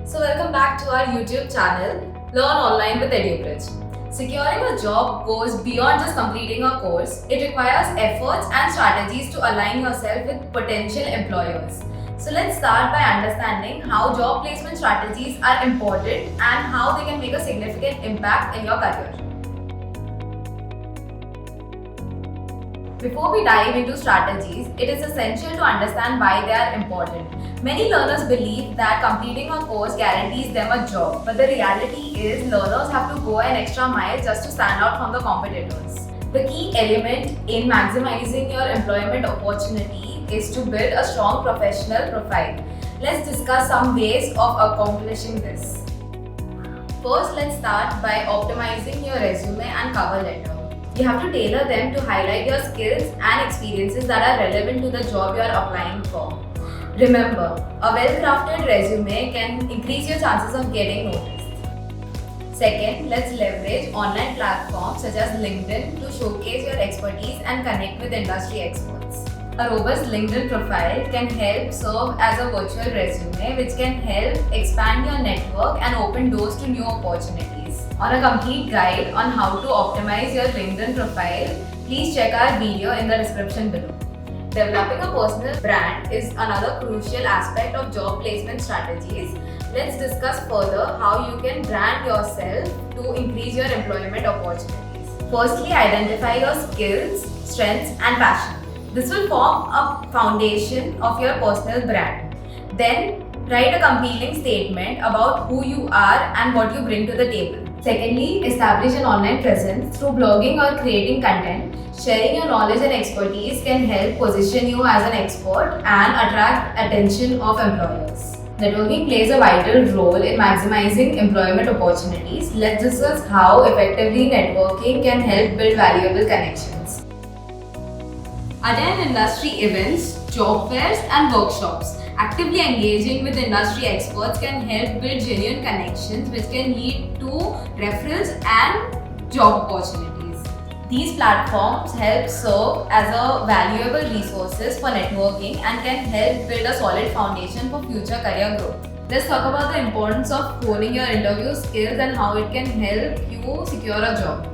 So welcome back to our YouTube channel, Learn Online with EduBridge. Securing a job goes beyond just completing a course. It requires efforts and strategies to align yourself with potential employers. So let's start by understanding how job placement strategies are important and how they can make a significant impact in your career. Before we dive into strategies, it is essential to understand why they are important. Many learners believe that completing a course guarantees them a job, but the reality is learners have to go an extra mile just to stand out from the competitors. The key element in maximizing your employment opportunity is to build a strong professional profile. Let's discuss some ways of accomplishing this. First, let's start by optimizing your resume and cover letter. You have to tailor them to highlight your skills and experiences that are relevant to the job you are applying for. Remember, a well-crafted resume can increase your chances of getting noticed. Second, let's leverage online platforms such as LinkedIn to showcase your expertise and connect with industry experts. A robust LinkedIn profile can help serve as a virtual resume, which can help expand your network and open doors to new opportunities. On a complete guide on how to optimize your LinkedIn profile, please check our video in the description below. Developing a personal brand is another crucial aspect of job placement strategies. Let's discuss further how you can brand yourself to increase your employment opportunities. Firstly, identify your skills, strengths, and passion. This will form a foundation of your personal brand. Then, write a compelling statement about who you are and what you bring to the table. Secondly, establish an online presence through blogging or creating content. Sharing your knowledge and expertise can help position you as an expert and attract attention of employers. Networking plays a vital role in maximizing employment opportunities. Let's discuss how effectively networking can help build valuable connections. Attend industry events, job fairs, and workshops. Actively engaging with industry experts can help build genuine connections which can lead to referrals and job opportunities. These platforms help serve as a valuable resources for networking and can help build a solid foundation for future career growth. Let's talk about the importance of honing your interview skills and how it can help you secure a job.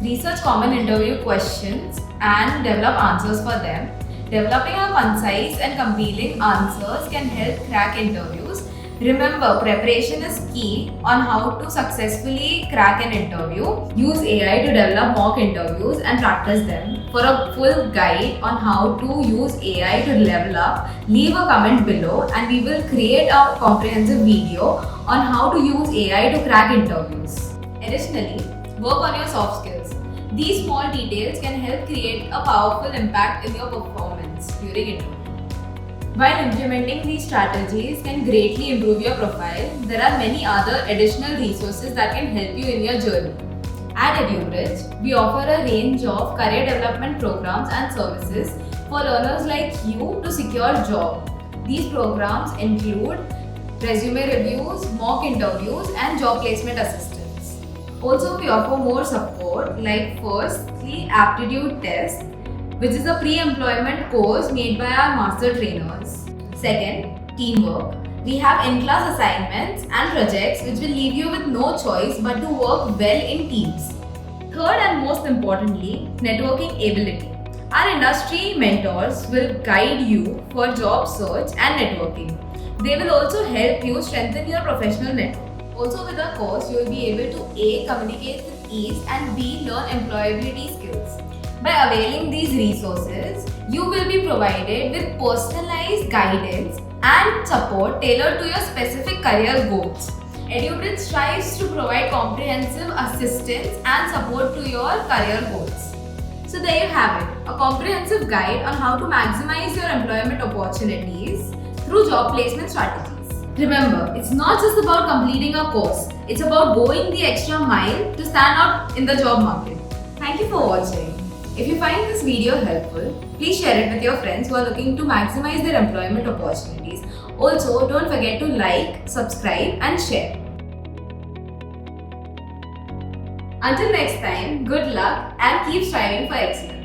Research common interview questions and develop answers for them. Developing a concise and compelling answers can help crack interviews. Remember, preparation is key on how to successfully crack an interview. Use AI to develop mock interviews and practice them. For a full guide on how to use AI to level up, leave a comment below and we will create a comprehensive video on how to use AI to crack interviews. Additionally, work on your soft skills. These small details can help create a powerful impact in your performance during interview. While implementing these strategies can greatly improve your profile, there are many other additional resources that can help you in your journey. At EduBridge, we offer a range of career development programs and services for learners like you to secure a job. These programs include resume reviews, mock interviews, and job placement assistance. Also, we offer more support like firstly, aptitude test, which is a pre-employment course made by our master trainers. Second, teamwork. We have in-class assignments and projects which will leave you with no choice but to work well in teams. Third and most importantly, networking ability. Our industry mentors will guide you for job search and networking. They will also help you strengthen your professional network. Also, with the course, you will be able to A. communicate with ease and B. learn employability skills. By availing these resources, you will be provided with personalized guidance and support tailored to your specific career goals. EduBridge strives to provide comprehensive assistance and support to your career goals. So there you have it, a comprehensive guide on how to maximize your employment opportunities through job placement strategies. Remember, it's not just about completing a course, it's about going the extra mile to stand out in the job market. Thank you for watching. If you find this video helpful, please share it with your friends who are looking to maximize their employment opportunities. Also, don't forget to like, subscribe and share. Until next time, good luck and keep striving for excellence.